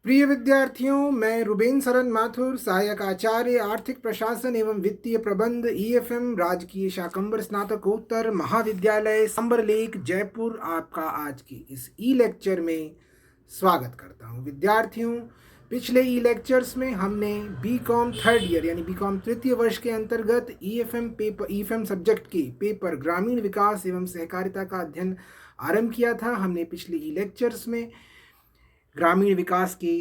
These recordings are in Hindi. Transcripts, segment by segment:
प्रिय विद्यार्थियों, मैं रुबेन सरन माथुर, सहायक आचार्य आर्थिक प्रशासन एवं वित्तीय प्रबंध ईएफएम राजकीय शाकंभर स्नातकोत्तर महाविद्यालय सांबरलेक जयपुर आपका आज के इस ई लेक्चर में स्वागत करता हूं। विद्यार्थियों, पिछले ई लेक्चर्स में हमने बीकॉम थर्ड ईयर यानी बीकॉम तृतीय वर्ष के अंतर्गत ईएफएम सब्जेक्ट के पेपर ग्रामीण विकास एवं सहकारिता का अध्ययन आरंभ किया था। हमने पिछले ई लेक्चर्स में ग्रामीण विकास के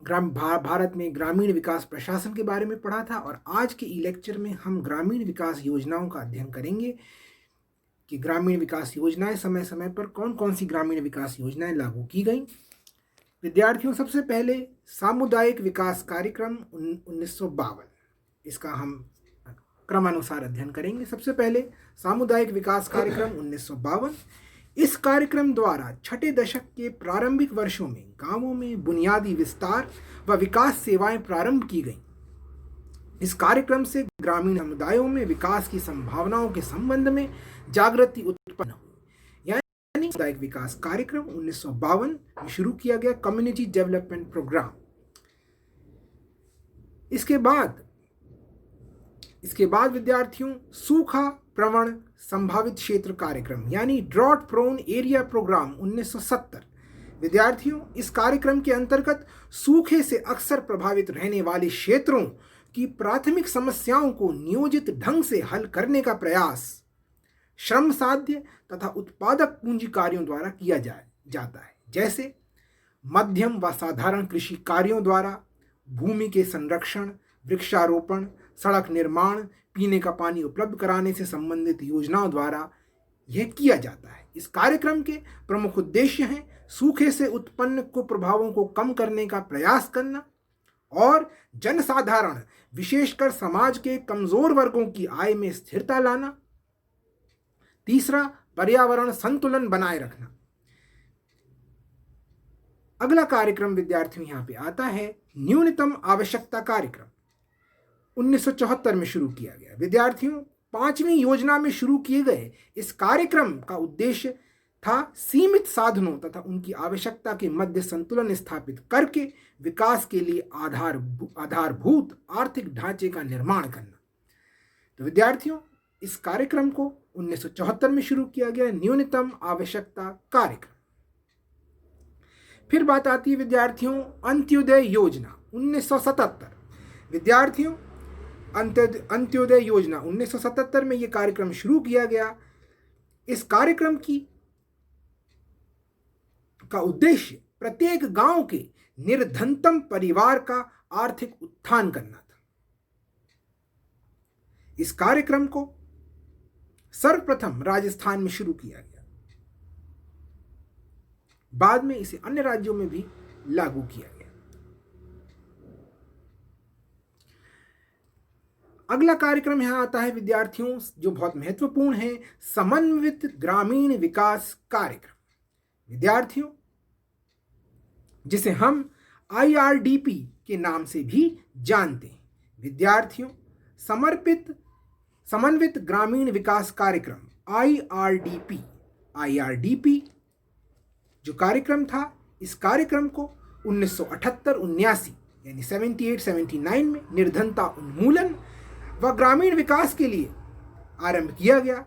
भारत में ग्रामीण विकास प्रशासन के बारे में पढ़ा था और आज के ई लेक्चर में हम ग्रामीण विकास योजनाओं का अध्ययन करेंगे कि ग्रामीण विकास योजनाएं समय समय पर कौन कौन सी ग्रामीण विकास योजनाएं लागू की गई। विद्यार्थियों, सबसे पहले सामुदायिक विकास कार्यक्रम 1952, इसका हम क्रमानुसार अध्ययन करेंगे। सबसे पहले सामुदायिक विकास कार्यक्रम 1952। इस कार्यक्रम द्वारा छठे दशक के प्रारंभिक वर्षों में गांवों में बुनियादी विस्तार व विकास सेवाएं प्रारंभ की गईं। इस कार्यक्रम से ग्रामीण समुदायों में विकास की संभावनाओं के संबंध में जागृति उत्पन्न हुई। यानी सामुदायिक विकास कार्यक्रम 1952 में शुरू किया गया कम्युनिटी डेवलपमेंट प्रोग्राम। इसके बाद विद्यार्थियों, सूखा प्रवण संभावित क्षेत्र कार्यक्रम यानी ड्रॉट प्रोन एरिया प्रोग्राम 1970। विद्यार्थियों, इस कार्यक्रम के अंतर्गत सूखे से अक्सर प्रभावित रहने वाले क्षेत्रों की प्राथमिक समस्याओं को नियोजित ढंग से हल करने का प्रयास श्रम साध्य तथा उत्पादक पूंजी कार्यों द्वारा किया जाता है, जैसे मध्यम व साधारण कृषि कार्यों द्वारा भूमि के संरक्षण, वृक्षारोपण, सड़क निर्माण, पीने का पानी उपलब्ध कराने से संबंधित योजनाओं द्वारा यह किया जाता है। इस कार्यक्रम के प्रमुख उद्देश्य हैं सूखे से उत्पन्न कुप्रभावों को कम करने का प्रयास करना और जनसाधारण विशेषकर समाज के कमजोर वर्गों की आय में स्थिरता लाना। तीसरा, पर्यावरण संतुलन बनाए रखना। अगला कार्यक्रम विद्यार्थियों यहां पे आता है न्यूनतम आवश्यकता कार्यक्रम, 1974 में शुरू किया गया। विद्यार्थियों, 5वीं योजना में शुरू किए गए इस कार्यक्रम का उद्देश्य था सीमित साधनों तथा उनकी आवश्यकता के मध्य संतुलन स्थापित करके विकास के लिए आधारभूत आर्थिक ढांचे का निर्माण करना। तो विद्यार्थियों, इस कार्यक्रम को 1974 में शुरू किया गया न्यूनतम आवश्यकता कार्यक्रम। फिर बात आती है विद्यार्थियों अंत्योदय योजना 1977। विद्यार्थियों, अंत्योदय योजना 1977 में यह कार्यक्रम शुरू किया गया। इस कार्यक्रम का उद्देश्य प्रत्येक गांव के निर्धनतम परिवार का आर्थिक उत्थान करना था। इस कार्यक्रम को सर्वप्रथम राजस्थान में शुरू किया गया, बाद में इसे अन्य राज्यों में भी लागू किया गया। अगला कार्यक्रम यहां आता है विद्यार्थियों, जो बहुत महत्वपूर्ण है, समन्वित ग्रामीण विकास कार्यक्रम। विद्यार्थियों, जिसे हम IRDP के नाम से भी जानते हैं। विद्यार्थियों, समन्वित ग्रामीण विकास कार्यक्रम IRDP जो कार्यक्रम था, इस कार्यक्रम को 1978-79 यानी 78-79 में निर्धनता उन्मूलन व ग्रामीण विकास के लिए आरंभ किया गया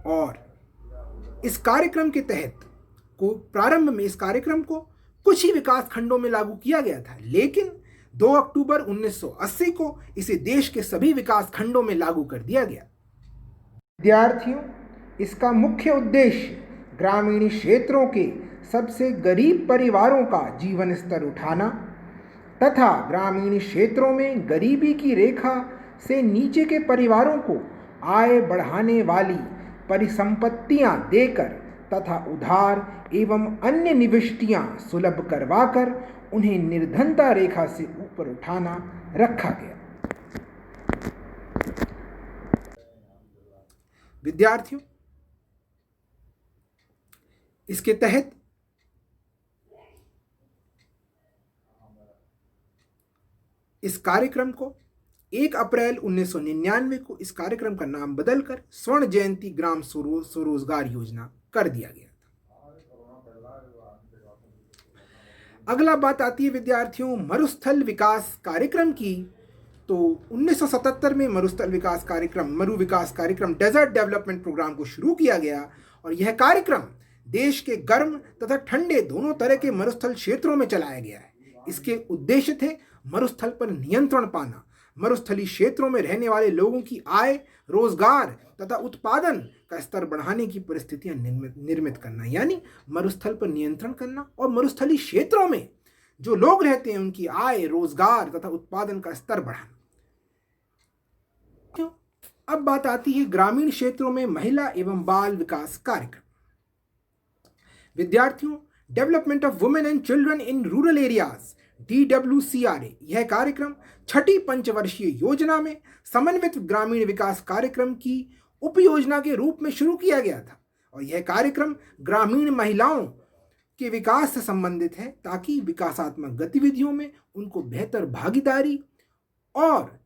और इस कार्यक्रम के तहत प्रारंभ में इस कार्यक्रम को कुछ ही विकास खंडों में लागू किया गया था, लेकिन 2 अक्टूबर 1980 को इसे देश के सभी विकास खंडों में लागू कर दिया गया। विद्यार्थियों, इसका मुख्य उद्देश्य ग्रामीण क्षेत्रों के सबसे गरीब परिवारों का जीवन स्तर उठाना तथा ग्रामीण क्षेत्रों में गरीबी की रेखा से नीचे के परिवारों को आय बढ़ाने वाली परिसंपत्तियां देकर तथा उधार एवं अन्य निविष्टियां सुलभ करवाकर उन्हें निर्धनता रेखा से ऊपर उठाना रखा गया। विद्यार्थियों, इसके तहत इस कार्यक्रम को 1 अप्रैल 1999 को इस कार्यक्रम का नाम बदलकर स्वर्ण जयंती ग्राम स्वरोजगार योजना कर दिया गया था। अगला बात आती है विद्यार्थियों मरुस्थल विकास कार्यक्रम की। तो 1977 में मरु विकास कार्यक्रम डेजर्ट डेवलपमेंट प्रोग्राम को शुरू किया गया और यह कार्यक्रम देश के गर्म तथा ठंडे दोनों तरह के मरुस्थल क्षेत्रों में चलाया गया है। इसके उद्देश्य थे मरुस्थल पर नियंत्रण पाना, मरुस्थलीय क्षेत्रों में रहने वाले लोगों की आय, रोजगार तथा उत्पादन का स्तर बढ़ाने की परिस्थितियां निर्मित करना, यानी मरुस्थल पर नियंत्रण करना और मरुस्थलीय क्षेत्रों में जो लोग रहते हैं उनकी आय, रोजगार तथा उत्पादन का स्तर बढ़ाना। अब बात आती है ग्रामीण क्षेत्रों में महिला एवं बाल विकास कार्यक्रम। विद्यार्थियों development of women and children in rural areas DWCRA यह कार्यक्रम छठी पंचवर्षीय योजना में समन्वित ग्रामीण विकास कार्यक्रम की उपयोजना के रूप में शुरू किया गया था और यह कार्यक्रम ग्रामीण महिलाओं के विकास से संबंधित है ताकि विकासात्मक गतिविधियों में उनको बेहतर भागीदारी और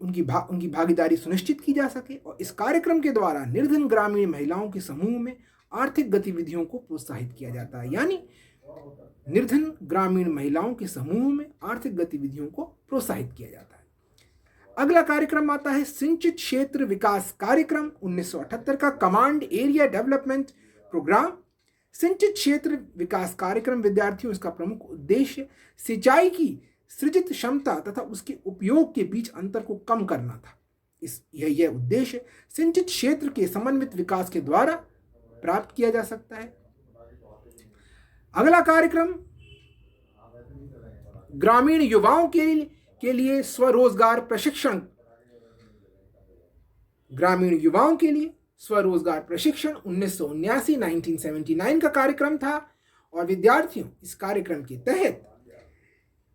उनकी भागीदारी सुनिश्चित की जा सके और इस कार्यक्रम के द्वारा निर्धन ग्रामीण महिलाओं के समूह में आर्थिक गतिविधियों को प्रोत्साहित किया जाता है, यानी निर्धन ग्रामीण महिलाओं के समूह में आर्थिक गतिविधियों को प्रोत्साहित किया जाता है। अगला कार्यक्रम आता है सिंचित क्षेत्र विकास कार्यक्रम 1978 का कमांड एरिया डेवलपमेंट प्रोग्राम। सिंचित क्षेत्र विकास कार्यक्रम विद्यार्थियों इसका प्रमुख उद्देश्य सिंचाई की सृजित क्षमता तथा उसके उपयोग के बीच अंतर को कम करना था। यह उद्देश्य सिंचित क्षेत्र के समन्वित विकास के द्वारा प्राप्त किया जा सकता है। अगला कार्यक्रम ग्रामीण युवाओं के लिए स्वरोजगार प्रशिक्षण। ग्रामीण युवाओं के लिए स्वरोजगार प्रशिक्षण 1979 का कार्यक्रम था और विद्यार्थियों इस कार्यक्रम के तहत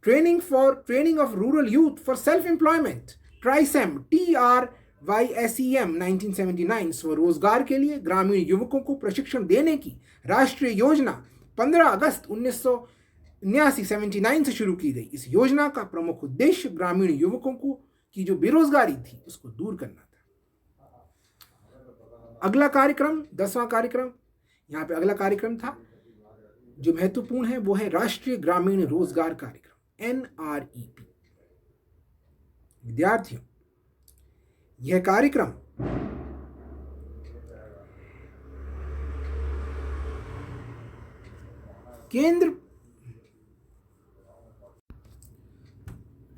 training of rural youth for self employment TRYSEM TRYSEM 1979 स्वरोजगार के लिए ग्रामीण युवकों को प्रशिक्षण देने की राष्ट्रीय योजना 15 अगस्त 1979 से शुरू की गई। इस योजना का प्रमुख उद्देश्य ग्रामीण युवकों की जो बेरोजगारी थी उसको दूर करना था। अगला कार्यक्रम 10वां कार्यक्रम, यहाँ पे अगला कार्यक्रम था जो महत्वपूर्ण है वो है राष्ट्रीय ग्रामीण रोजगार कार्यक्रम NREP। विद्यार्थियों यह कार्यक्रम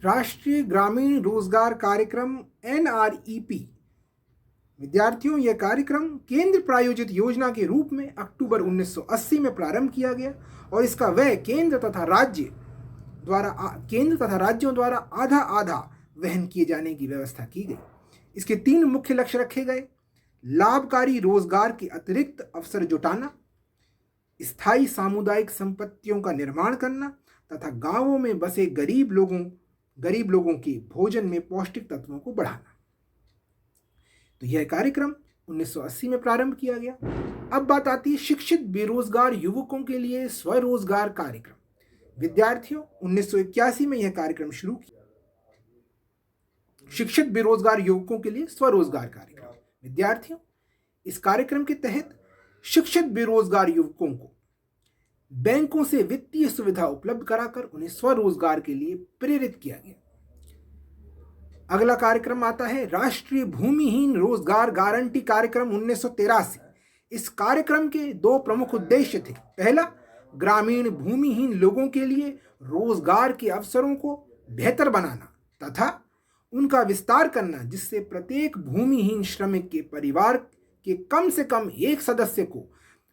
राष्ट्रीय ग्रामीण रोजगार कार्यक्रम NREP विद्यार्थियों यह कार्यक्रम केंद्र प्रायोजित योजना के रूप में अक्टूबर 1980 में प्रारंभ किया गया और इसका व्यय केंद्र तथा राज्यों द्वारा आधा आधा वहन किए जाने की व्यवस्था की गई। इसके 3 मुख्य लक्ष्य रखे गए: लाभकारी रोजगार के अतिरिक्त अवसर जुटाना, स्थायी सामुदायिक संपत्तियों का निर्माण करना तथा गांवों में बसे गरीब लोगों के भोजन में पौष्टिक तत्वों को बढ़ाना। तो यह कार्यक्रम 1980 में प्रारंभ किया गया। अब बात आती है शिक्षित बेरोजगार युवकों के लिए स्वरोजगार कार्यक्रम। विद्यार्थियों 1981 में यह कार्यक्रम शुरू किया, शिक्षित बेरोजगार युवकों के लिए स्वरोजगार कार्यक्रम। विद्यार्थियों इस कार्यक्रम के तहत शिक्षित बेरोजगार युवकों को बैंकों से वित्तीय सुविधा उपलब्ध कराकर उन्हें स्वरोजगार के लिए प्रेरित किया गया। अगला कार्यक्रम आता है राष्ट्रीय भूमिहीन रोजगार गारंटी कार्यक्रम 1983। इस कार्यक्रम के 2 प्रमुख उद्देश्य थे। पहला, ग्रामीण भूमिहीन लोगों के लिए रोजगार के अवसरों को बेहतर बनाना तथा उनका विस्तार करना, जिससे प्रत्येक भूमिहीन श्रमिक के परिवार के कम से कम एक सदस्य को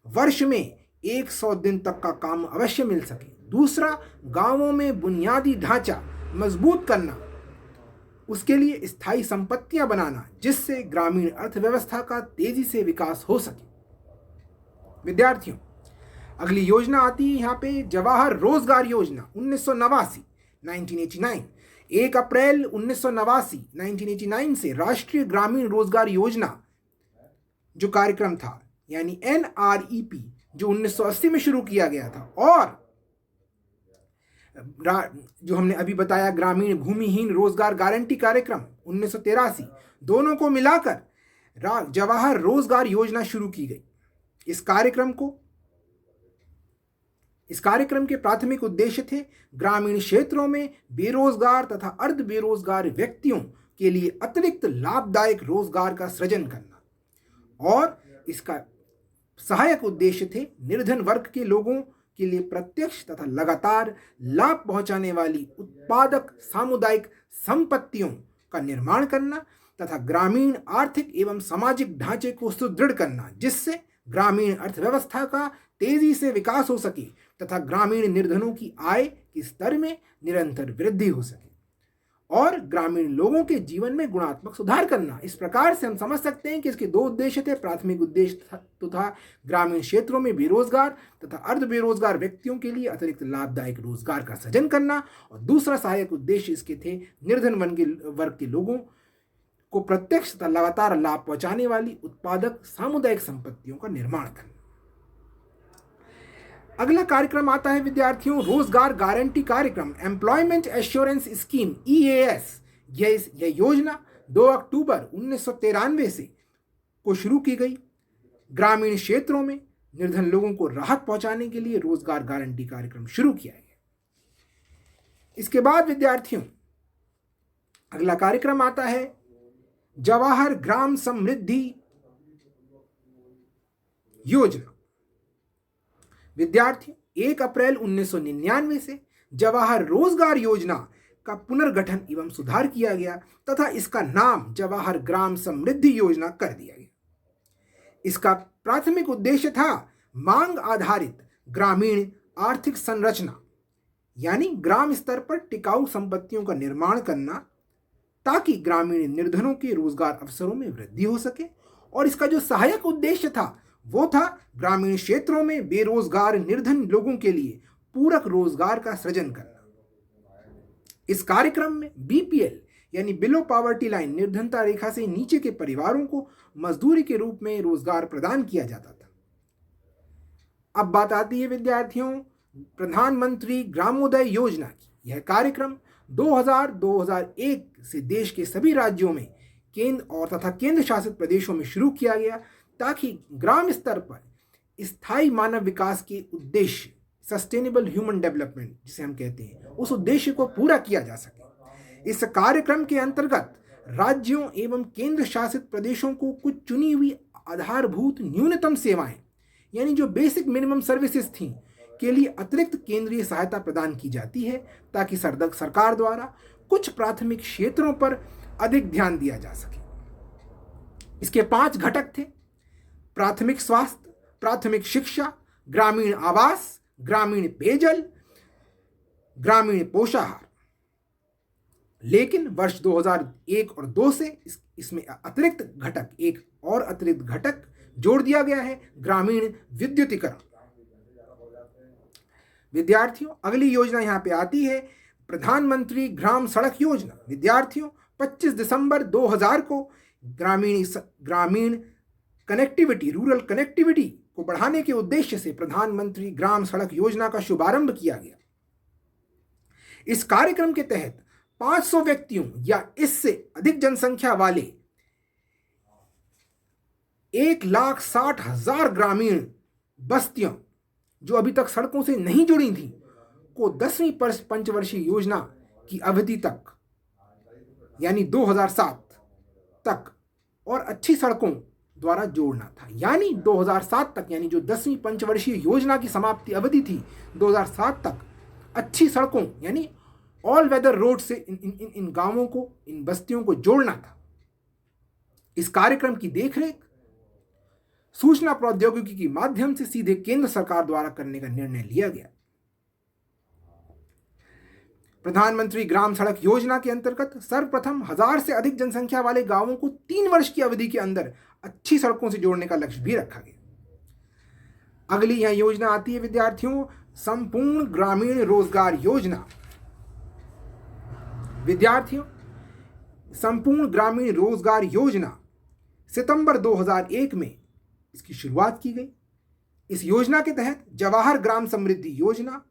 वर्ष में 100 दिन तक का काम अवश्य मिल सके। दूसरा, गांवों में बुनियादी ढांचा मजबूत करना, उसके लिए स्थायी संपत्तियां बनाना, जिससे ग्रामीण अर्थव्यवस्था का तेजी से विकास हो सके। विद्यार्थियों अगली योजना आती है यहाँ पे जवाहर रोजगार योजना 1989। 1 अप्रैल 1989 से राष्ट्रीय ग्रामीण रोजगार योजना जो कार्यक्रम था यानी NREP जो 1980 में शुरू किया गया था और जो हमने अभी बताया ग्रामीण भूमिहीन रोजगार गारंटी कार्यक्रम 1983, दोनों को मिलाकर जवाहर रोजगार योजना शुरू की गई। इस कार्यक्रम इस कार्यक्रम के प्राथमिक उद्देश्य थे ग्रामीण क्षेत्रों में बेरोजगार तथा अर्ध बेरोजगार व्यक्तियों के लिए अतिरिक्त लाभदायक रोजगार का सृजन करना, और इसका सहायक उद्देश्य थे निर्धन वर्ग के लोगों के लिए प्रत्यक्ष तथा लगातार लाभ पहुंचाने वाली उत्पादक सामुदायिक संपत्तियों का निर्माण करना तथा ग्रामीण आर्थिक एवं सामाजिक ढांचे को सुदृढ़ करना, जिससे ग्रामीण अर्थव्यवस्था का तेजी से विकास हो सके तथा ग्रामीण निर्धनों की आय के स्तर में निरंतर वृद्धि हो सके और ग्रामीण लोगों के जीवन में गुणात्मक सुधार करना। इस प्रकार से हम समझ सकते हैं कि इसके दो उद्देश्य थे। प्राथमिक उद्देश्य तो था ग्रामीण क्षेत्रों में बेरोजगार तथा अर्ध बेरोजगार व्यक्तियों के लिए अतिरिक्त लाभदायक रोजगार का सृजन करना, और दूसरा सहायक उद्देश्य इसके थे निर्धन वर्ग के लोगों को प्रत्यक्ष तथा लगातार लाभ पहुंचाने वाली उत्पादक सामुदायिक संपत्तियों का निर्माण करना। अगला कार्यक्रम आता है विद्यार्थियों रोजगार गारंटी कार्यक्रम, एम्प्लॉयमेंट एश्योरेंस स्कीम EAS। यह योजना 2 अक्टूबर 1993 से को शुरू की गई। ग्रामीण क्षेत्रों में निर्धन लोगों को राहत पहुंचाने के लिए रोजगार गारंटी कार्यक्रम शुरू किया गया। इसके बाद विद्यार्थियों अगला कार्यक्रम आता है जवाहर ग्राम समृद्धि योजना। विद्यार्थियों 1 अप्रैल 1999 से जवाहर रोजगार योजना का पुनर्गठन एवं सुधार किया गया तथा इसका नाम जवाहर ग्राम समृद्धि योजना कर दिया गया। इसका प्राथमिक उद्देश्य था मांग आधारित ग्रामीण आर्थिक संरचना, यानी ग्राम स्तर पर टिकाऊ संपत्तियों का निर्माण करना ताकि ग्रामीण निर्धनों के रोजगार अवसरों में वृद्धि हो सके, और इसका जो सहायक उद्देश्य था वो था ग्रामीण क्षेत्रों में बेरोजगार निर्धन लोगों के लिए पूरक रोजगार का सृजन करना। इस कार्यक्रम में BPL यानी बिलो पॉवर्टी लाइन निर्धनता रेखा से नीचे के परिवारों को मजदूरी के रूप में रोजगार प्रदान किया जाता था। अब बात आती है विद्यार्थियों प्रधानमंत्री ग्रामोदय योजना की। यह कार्यक्रम 2000-2001 से देश के सभी राज्यों में तथा केंद्र शासित प्रदेशों में शुरू किया गया ताकि ग्राम स्तर पर स्थायी मानव विकास के उद्देश्य सस्टेनेबल ह्यूमन डेवलपमेंट जिसे हम कहते हैं उस उद्देश्य को पूरा किया जा सके। इस कार्यक्रम के अंतर्गत राज्यों एवं केंद्र शासित प्रदेशों को कुछ चुनी हुई आधारभूत न्यूनतम सेवाएं यानी जो बेसिक मिनिमम सर्विसेज थी के लिए अतिरिक्त केंद्रीय सहायता प्रदान की जाती है ताकि सरकार द्वारा कुछ प्राथमिक क्षेत्रों पर अधिक ध्यान दिया जा सके। इसके 5 घटक थे: प्राथमिक स्वास्थ्य, प्राथमिक शिक्षा, ग्रामीण आवास, ग्रामीण पेयजल, ग्रामीण पोषाहार। लेकिन वर्ष 2001 और 2 से इसमें एक और अतिरिक्त घटक जोड़ दिया गया है, ग्रामीण विद्युतीकरण। विद्यार्थियों अगली योजना यहाँ पे आती है प्रधानमंत्री ग्राम सड़क योजना। विद्यार्थियों 25 दिसंबर 2000 को ग्रामीण कनेक्टिविटी, रूरल कनेक्टिविटी को बढ़ाने के उद्देश्य से प्रधानमंत्री ग्राम सड़क योजना का शुभारंभ किया गया। इस कार्यक्रम के तहत 500 व्यक्तियों या इससे अधिक जनसंख्या वाले 1,60,000 ग्रामीण बस्तियां जो अभी तक सड़कों से नहीं जुड़ी थी को 10वीं पंचवर्षीय योजना की अवधि तक यानी 2007 तक और अच्छी सड़कों द्वारा जोड़ना था। यानी 2007 तक यानी जो 10वीं पंचवर्षीय योजना की समाप्ति अवधि थी 2007 तक अच्छी सड़कों यानी ऑल वेदर रोड से इन गांवों को, इन बस्तियों को जोड़ना था। इस कार्यक्रम की देखरेख सूचना प्रौद्योगिकी के माध्यम से सीधे केंद्र सरकार द्वारा करने का निर्णय लिया गया। प्रधानमंत्री ग्राम सड़क योजना के अंतर्गत सर्वप्रथम 1000 से अधिक जनसंख्या वाले गांवों को 3 वर्ष की अवधि के अंदर अच्छी सड़कों से जोड़ने का लक्ष्य भी रखा गया। अगली यह योजना आती है विद्यार्थियों संपूर्ण ग्रामीण रोजगार योजना। विद्यार्थियों संपूर्ण ग्रामीण रोजगार योजना सितंबर 2001 में इसकी शुरुआत की गई। इस योजना के तहत जवाहर ग्राम समृद्धि योजना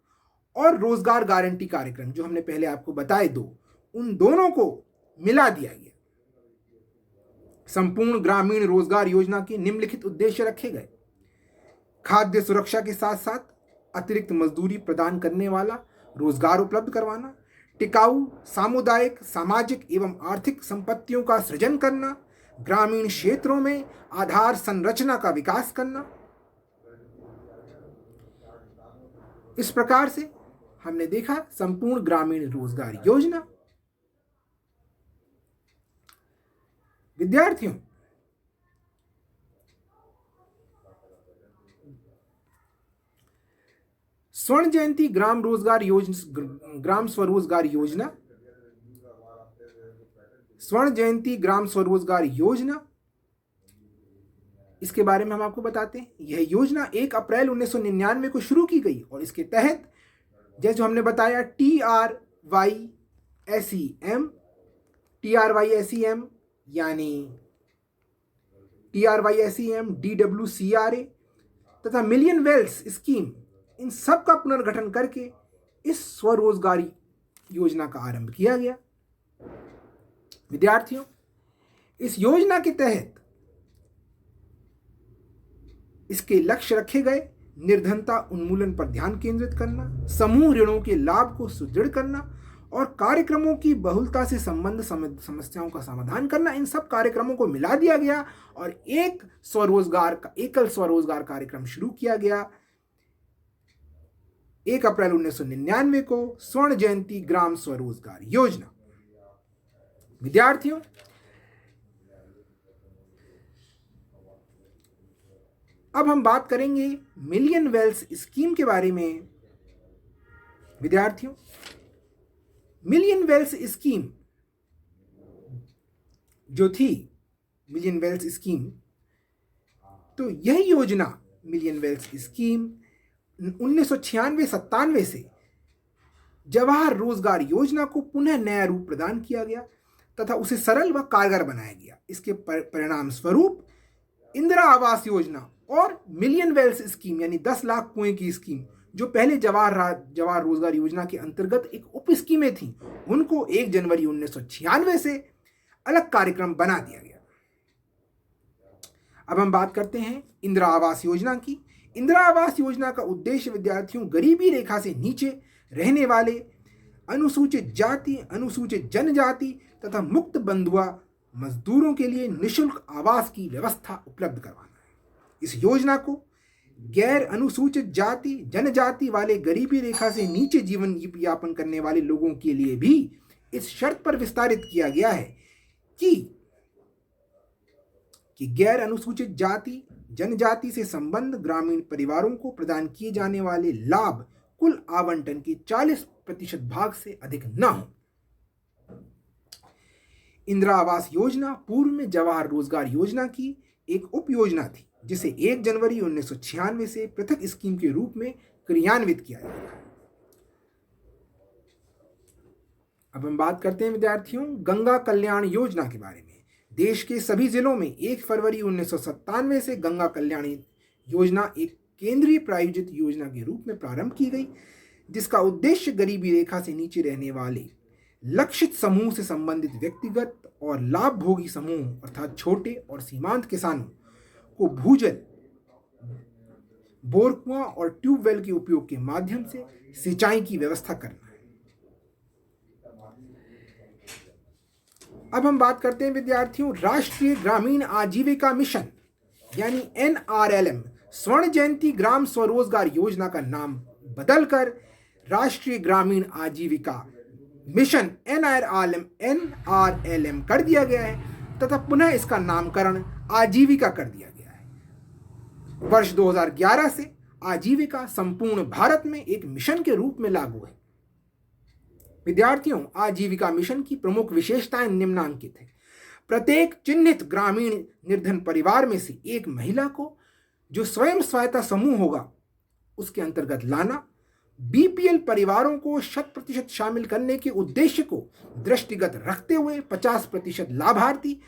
और रोजगार गारंटी कार्यक्रम जो हमने पहले आपको बताए उन दोनों को मिला दिया गया। संपूर्ण ग्रामीण रोजगार योजना के निम्नलिखित उद्देश्य रखे गए: खाद्य सुरक्षा के साथ साथ अतिरिक्त मजदूरी प्रदान करने वाला रोजगार उपलब्ध करवाना, टिकाऊ सामुदायिक सामाजिक एवं आर्थिक संपत्तियों का सृजन करना, ग्रामीण क्षेत्रों में आधार संरचना का विकास करना। इस प्रकार से हमने देखा संपूर्ण ग्रामीण रोजगार योजना। विद्यार्थियों, स्वर्ण जयंती ग्राम स्वरोजगार योजना, स्वर्ण जयंती ग्राम स्वरोजगार योजना, इसके बारे में हम आपको बताते हैं। यह योजना 1 अप्रैल 1999 को शुरू की गई और इसके तहत जैसे हमने बताया TRYSEM यानी TRYSEM, DWCRA तथा मिलियन वेल्स स्कीम, इन सब का पुनर्गठन करके इस स्वरोजगारी योजना का आरंभ किया गया। विद्यार्थियों, इस योजना के तहत इसके लक्ष्य रखे गए निर्धनता उन्मूलन पर ध्यान केंद्रित करना, समूह ऋणों के लाभ को सुदृढ़ करना और कार्यक्रमों की बहुलता से संबंध समस्याओं का समाधान करना। इन सब कार्यक्रमों को मिला दिया गया और एकल स्वरोजगार कार्यक्रम शुरू किया गया 1 अप्रैल 1999 को, स्वर्ण जयंती ग्राम स्वरोजगार योजना। विद्यार्थियों, अब हम बात करेंगे मिलियन वेल्स स्कीम के बारे में। विद्यार्थियों, मिलियन वेल्स स्कीम जो थी, मिलियन वेल्स स्कीम, तो यह योजना मिलियन वेल्स स्कीम 1996-97 से जवाहर रोजगार योजना को पुनः नया रूप प्रदान किया गया तथा उसे सरल व कारगर बनाया गया। इसके परिणाम स्वरूप इंदिरा आवास योजना और मिलियन वेल्स स्कीम यानी 10 लाख कुएं की स्कीम, जो पहले जवाहर रोजगार योजना के अंतर्गत एक उप स्कीमें थीं, उनको 1 जनवरी 1996 से अलग कार्यक्रम बना दिया गया। अब हम बात करते हैं इंदिरा आवास योजना की। इंदिरा आवास योजना का उद्देश्य विद्यार्थियों गरीबी रेखा से नीचे रहने वाले अनुसूचित जाति, अनुसूचित जनजाति तथा मुक्त बंधुआ मजदूरों के लिए निःशुल्क आवास की व्यवस्था उपलब्ध करवाना है। इस योजना को गैर अनुसूचित जाति जनजाति वाले गरीबी रेखा से नीचे जीवन यापन करने वाले लोगों के लिए भी इस शर्त पर विस्तारित किया गया है कि गैर अनुसूचित जाति जनजाति से संबंध ग्रामीण परिवारों को प्रदान किए जाने वाले लाभ कुल आवंटन के 40% भाग से अधिक न हो। इंदिरा आवास योजना पूर्व में जवाहर रोजगार योजना की एक उप योजना थी, जिसे 1 जनवरी 1996 से पृथक स्कीम के रूप में क्रियान्वित किया गया। अब हम बात करते हैं विद्यार्थियों गंगा कल्याण योजना के बारे में। देश के सभी जिलों में 1 फरवरी 1997 से गंगा कल्याण योजना एक केंद्रीय प्रायोजित योजना के रूप में प्रारंभ की गई, जिसका उद्देश्य गरीबी रेखा से नीचे रहने वाले लक्षित समूह से संबंधित व्यक्तिगत और लाभ भोगी समूह अर्थात छोटे और सीमांत किसानों को भूजल, बोर कुआं और ट्यूबवेल के उपयोग के माध्यम से सिंचाई की व्यवस्था करना है। अब हम बात करते हैं विद्यार्थियों राष्ट्रीय ग्रामीण आजीविका मिशन यानी NRLM स्वर्ण जयंती ग्राम स्वरोजगार योजना का नाम बदलकर राष्ट्रीय ग्रामीण आजीविका मिशन NRLM कर दिया गया है तथा पुनः इसका नामकरण आजीविका कर दिया गया है। वर्ष 2011 से आजीविका संपूर्ण भारत में एक मिशन के रूप में लागू है। विद्यार्थियों आजीविका मिशन की प्रमुख विशेषताएं निम्नांकित है। प्रत्येक चिन्हित ग्रामीण निर्धन परिवार में से एक महिला को जो स्वयं सहायता समूह होगा उसके अंतर्गत लाना, BPL परिवारों को 100% शामिल करने के उद्देश्य को दृष्टिगत रखते हुए 50% लाभार्थी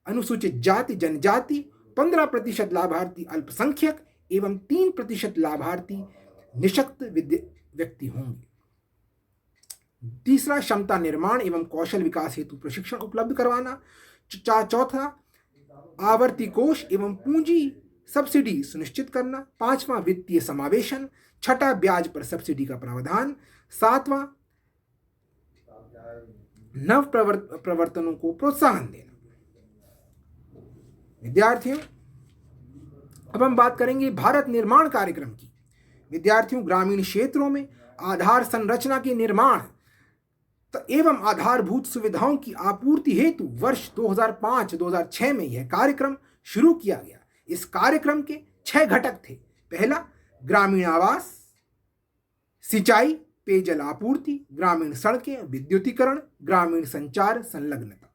अनुसूचित जाति जनजाति, 15% लाभार्थी अल्पसंख्यक एवं 3% लाभार्थी निःशक्त व्यक्ति होंगे। तीसरा क्षमता निर्माण एवं कौशल विकास हेतु प्रशिक्षण उपलब्ध करवाना। चौथा आवर्ती कोष एवं पूंजी सब्सिडी सुनिश्चित करना, पांचवां वित्तीय समावेशन, छठा ब्याज पर सब्सिडी का प्रावधान, सातवां नव प्रवर्तनों को प्रोत्साहन देना। विद्यार्थियों, अब हम बात करेंगे भारत निर्माण कार्यक्रम की। विद्यार्थियों, ग्रामीण क्षेत्रों में आधार संरचना के निर्माण एवं आधारभूत सुविधाओं की आपूर्ति हेतु वर्ष 2005-2006 में यह कार्यक्रम शुरू किया गया। इस कार्यक्रम के 6 घटक थे। पहला, ग्रामीण आवास, सिंचाई, पेयजल आपूर्ति, ग्रामीण सड़कें, विद्युतीकरण, ग्रामीण संचार संलग्नता।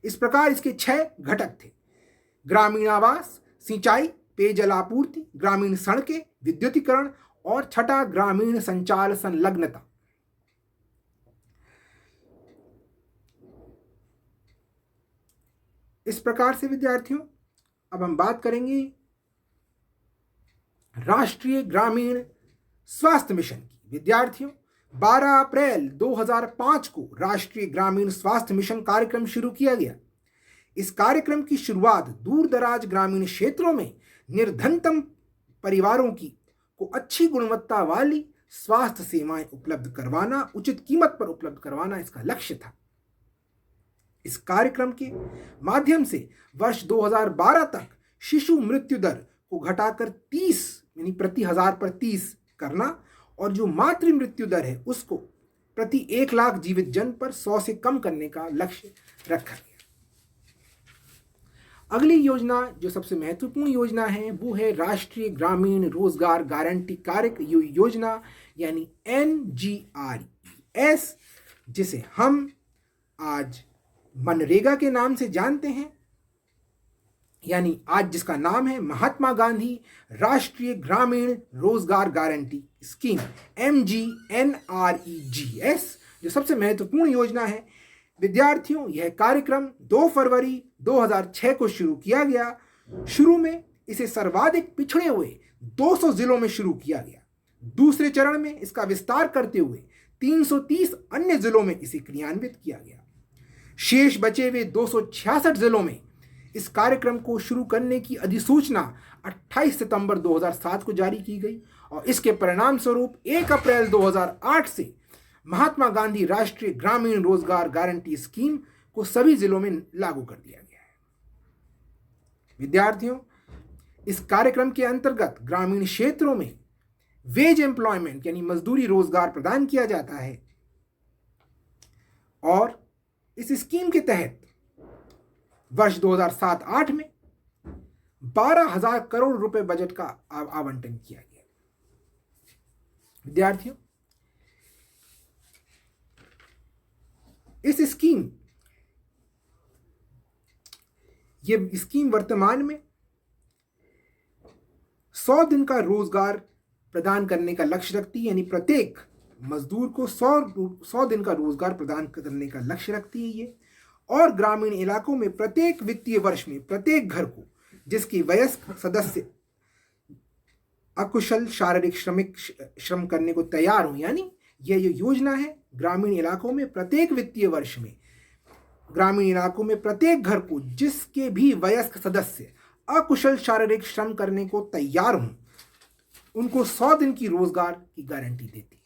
इस प्रकार इसके 6 घटक थे। ग्रामीण आवास, सिंचाई, पेयजल आपूर्ति, ग्रामीण सड़कें, विद्युतीकरण और छठा ग्रामीण संचार संलग्नता। इस प्रकार से विद्यार्थियों, अब हम बात करेंगे राष्ट्रीय ग्रामीण स्वास्थ्य मिशन की। विद्यार्थियों, 12 अप्रैल 2005 को राष्ट्रीय ग्रामीण स्वास्थ्य मिशन कार्यक्रम शुरू किया गया। इस कार्यक्रम की शुरुआत दूर दराज ग्रामीण क्षेत्रों में निर्धनतम परिवारों को अच्छी गुणवत्ता वाली स्वास्थ्य सेवाएं उपलब्ध करवाना, उचित कीमत पर उपलब्ध करवाना इसका लक्ष्य था। इस कार्यक्रम के माध्यम से वर्ष 2012 तक शिशु मृत्यु दर को घटाकर 30 यानी प्रति 1000 पर 30 करना और जो मातृ मृत्यु दर है उसको प्रति 1 लाख जीवित जन पर 100 से कम करने का लक्ष्य रखा गया। अगली योजना जो सबसे महत्वपूर्ण योजना है वो है राष्ट्रीय ग्रामीण रोजगार गारंटी कार्य योजना यानी NGRES, जिसे हम आज मनरेगा के नाम से जानते हैं, यानी आज जिसका नाम है महात्मा गांधी राष्ट्रीय ग्रामीण रोजगार गारंटी स्कीम MGNREGS, जो सबसे महत्वपूर्ण योजना है। विद्यार्थियों, यह कार्यक्रम 2 फरवरी 2006 को शुरू किया गया। शुरू में इसे सर्वाधिक पिछड़े हुए 200 जिलों में शुरू किया गया। दूसरे चरण में इसका विस्तार करते हुए 330 अन्य जिलों में इसे क्रियान्वित किया गया। शेष बचे हुए 266 जिलों में इस कार्यक्रम को शुरू करने की अधिसूचना 28 सितंबर 2007 को जारी की गई और इसके परिणाम स्वरूप 1 अप्रैल 2008 से महात्मा गांधी राष्ट्रीय ग्रामीण रोजगार गारंटी स्कीम को सभी जिलों में लागू कर दिया गया है। विद्यार्थियों, इस कार्यक्रम के अंतर्गत ग्रामीण क्षेत्रों में वेज एम्प्लॉयमेंट यानी मजदूरी रोजगार प्रदान किया जाता है और इस स्कीम के तहत वर्ष 2007-08 में 12,000 करोड़ रुपए बजट का आवंटन किया गया। विद्यार्थियों, इस स्कीम वर्तमान में 100 दिन का रोजगार प्रदान करने का लक्ष्य रखती है, यानी प्रत्येक मजदूर को 100 दिन का रोजगार प्रदान करने का लक्ष्य रखती है ये। और ग्रामीण इलाकों में प्रत्येक वित्तीय वर्ष में प्रत्येक घर को जिसकी वयस्क सदस्य अकुशल शारीरिक श्रम करने को तैयार हो, यानी यह जो योजना है ग्रामीण इलाकों में प्रत्येक वित्तीय वर्ष में ग्रामीण इलाकों में प्रत्येक घर को जिसके भी वयस्क सदस्य अकुशल शारीरिक श्रम करने को तैयार हों उनको 100 दिन की रोजगार की गारंटी देती है।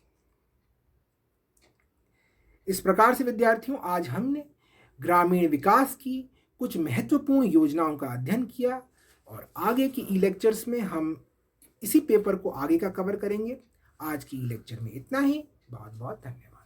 इस प्रकार से विद्यार्थियों, आज हमने ग्रामीण विकास की कुछ महत्वपूर्ण योजनाओं का अध्ययन किया और आगे की ई लेक्चर्स में हम इसी पेपर को आगे का कवर करेंगे। आज की ई लेक्चर में इतना ही। बहुत बहुत धन्यवाद।